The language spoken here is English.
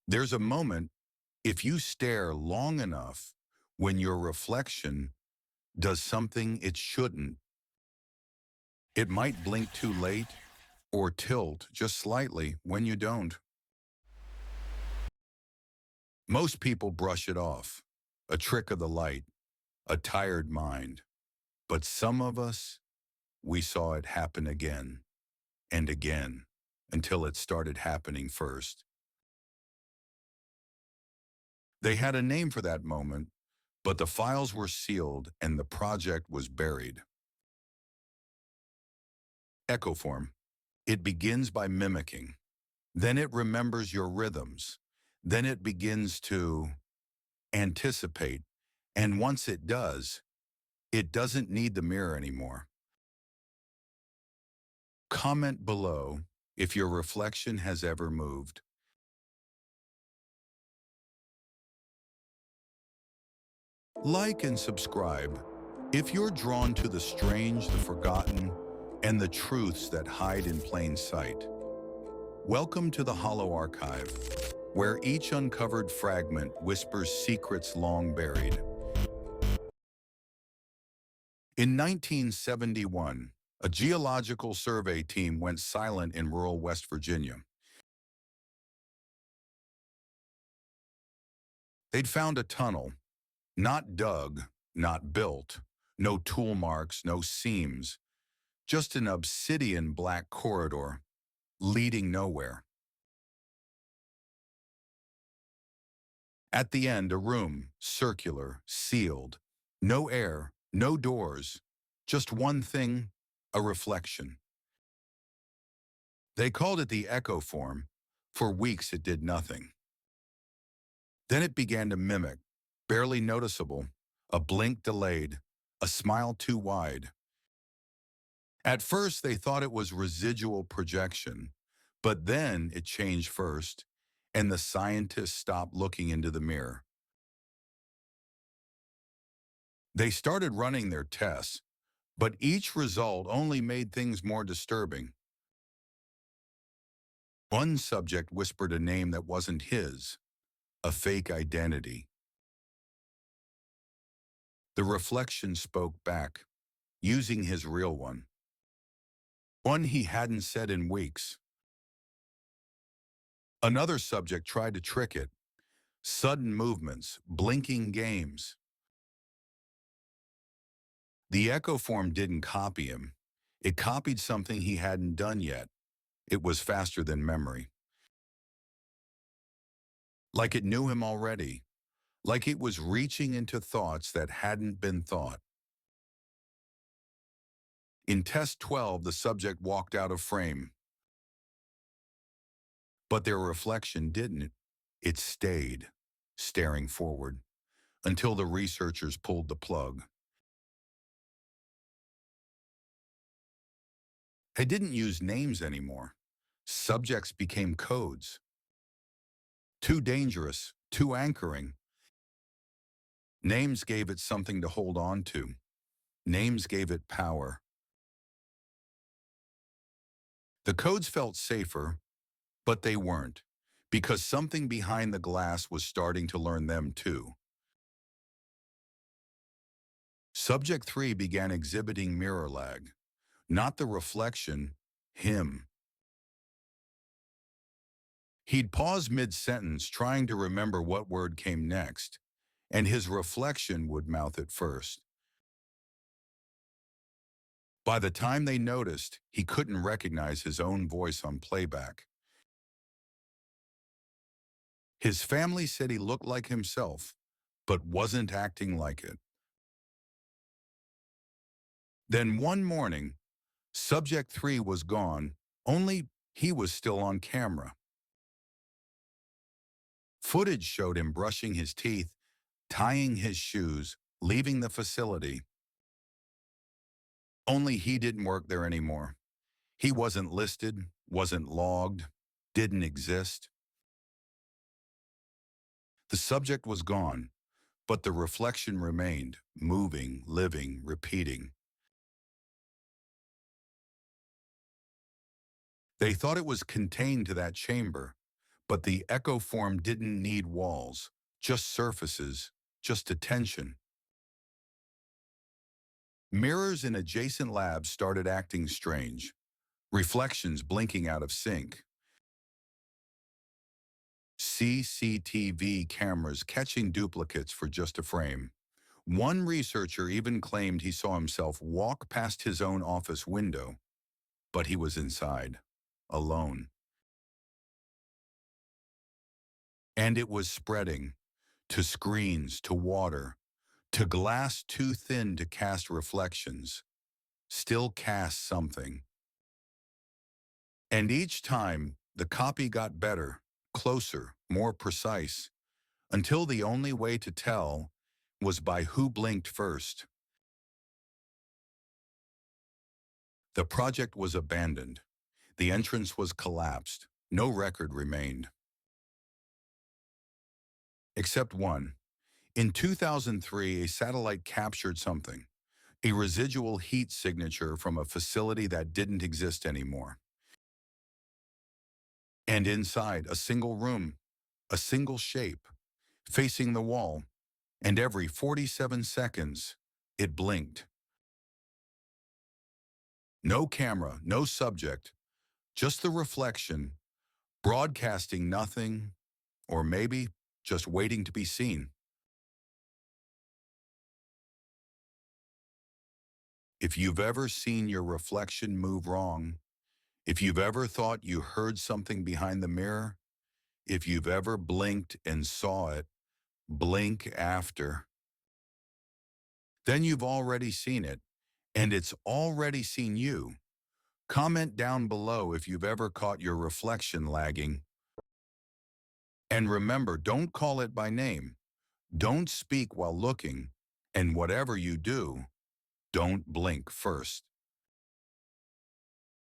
There's a moment, if you stare long enough, when your reflection does something it shouldn't. It might blink too late or tilt just slightly when you don't. Most people brush it off, a trick of the light, a tired mind. But some of us, we saw it happen again and again until it started happening first. They had a name for that moment, but the files were sealed and the project was buried. Echoform. It begins by mimicking. Then it remembers your rhythms. Then it begins to anticipate. And once it does, it doesn't need the mirror anymore. Comment below if your reflection has ever moved. Like and subscribe if you're drawn to the strange, the forgotten, and the truths that hide in plain sight. Welcome to the Hollow Archive, where each uncovered fragment whispers secrets long buried. In 1971, a geological survey team went silent in rural West Virginia. They'd found a tunnel, not dug, not built, no tool marks, no seams, just an obsidian black corridor leading nowhere. At the end, a room, circular, sealed, no air, no doors, just one thing, a reflection. They called it the Echoform. For weeks it did nothing. Then it began to mimic, barely noticeable, a blink delayed, a smile too wide. At first they thought it was residual projection, but then it changed first, and the scientists stopped looking into the mirror. They started running their tests, but each result only made things more disturbing. One subject whispered a name that wasn't his, a fake identity. The reflection spoke back, using his real one he hadn't said in weeks. Another subject tried to trick it, sudden movements, blinking games. The Echoform didn't copy him. It copied something he hadn't done yet. It was faster than memory. Like it knew him already. Like it was reaching into thoughts that hadn't been thought. In test 12, the subject walked out of frame. But their reflection didn't. It stayed, staring forward, until the researchers pulled the plug. They didn't use names anymore. Subjects became codes. Too dangerous, too anchoring. Names gave it something to hold on to. Names gave it power. The codes felt safer, but they weren't, because something behind the glass was starting to learn them too. Subject 3 began exhibiting mirror lag. Not the reflection, him. He'd pause mid-sentence trying to remember what word came next, and his reflection would mouth it first. By the time they noticed, he couldn't recognize his own voice on playback. His family said he looked like himself, but wasn't acting like it. Then one morning, Subject 3 was gone, only he was still on camera. Footage showed him brushing his teeth, tying his shoes, leaving the facility. Only he didn't work there anymore. He wasn't listed, wasn't logged, didn't exist. The subject was gone, but the reflection remained, moving, living, repeating. They thought it was contained to that chamber, But the Echoform didn't need walls, just surfaces, just attention. Mirrors in adjacent labs started acting strange, reflections blinking out of sync, CCTV cameras catching duplicates for just a frame. One researcher even claimed he saw himself walk past his own office window, but he was inside, alone. And it was spreading, to screens, to water, to glass too thin to cast reflections, still cast something. And each time, the copy got better, closer, more precise, until the only way to tell was by who blinked first. The project was abandoned. The entrance was collapsed. No record remained. Except one. In 2003, a satellite captured something, a residual heat signature from a facility that didn't exist anymore. And inside, a single room, a single shape, facing the wall, and every 47 seconds, it blinked. No camera, no subject, just the reflection, broadcasting nothing, or maybe just waiting to be seen. If you've ever seen your reflection move wrong, if you've ever thought you heard something behind the mirror, if you've ever blinked and saw it, blink after. Then you've already seen it, and it's already seen you. Comment down below if you've ever caught your reflection lagging. And remember, don't call it by name. Don't speak while looking. And whatever you do, don't blink first.